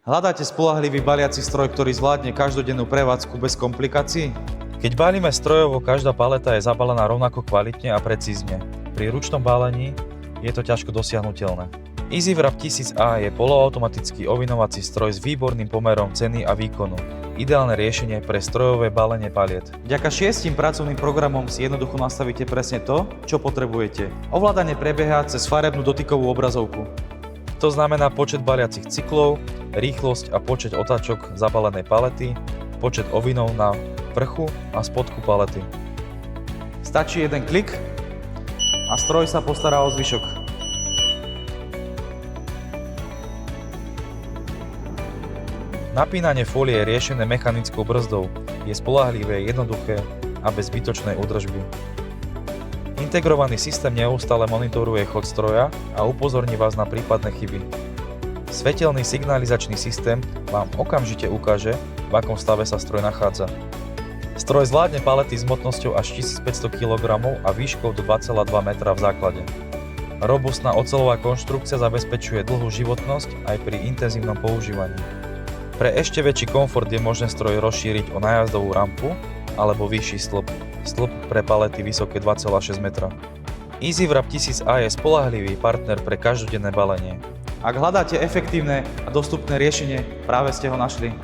Hľadáte spoľahlivý baliaci stroj, ktorý zvládne každodennú prevádzku bez komplikácií? Keď balíme strojovo, každá paleta je zabalená rovnako kvalitne a precízne. Pri ručnom balení je to ťažko dosiahnuteľné. EasyWrap 1000A je poloautomatický ovinovací stroj s výborným pomerom ceny a výkonu. Ideálne riešenie pre strojové balenie paliet. Vďaka 6 pracovným programom si jednoducho nastavíte presne to, čo potrebujete. Ovládanie prebieha cez farebnú dotykovú obrazovku. To znamená počet baliacich cyklov, rýchlosť a počet otáčok zabalenej palety, počet ovinov na vrchu a spodku palety. Stačí jeden klik a stroj sa postará o zvyšok. Napínanie fólie je riešené mechanickou brzdou. Je spoľahlivé, jednoduché a bez zbytočnej údržby. Integrovaný systém neustále monitoruje chod stroja a upozorní vás na prípadné chyby. Svetelný signalizačný systém vám okamžite ukáže, v akom stave sa stroj nachádza. Stroj zvládne palety s hmotnosťou až 1500 kg a výškou do 2,2 metra v základe. Robustná oceľová konštrukcia zabezpečuje dlhú životnosť aj pri intenzívnom používaní. Pre ešte väčší komfort je možné stroj rozšíriť o nájazdovú rampu alebo vyšší stĺp. Stĺp pre palety vysoké 2,6 metra. EasyWrap 1000A je spoľahlivý partner pre každodenné balenie. Ak hľadáte efektívne a dostupné riešenie, práve ste ho našli.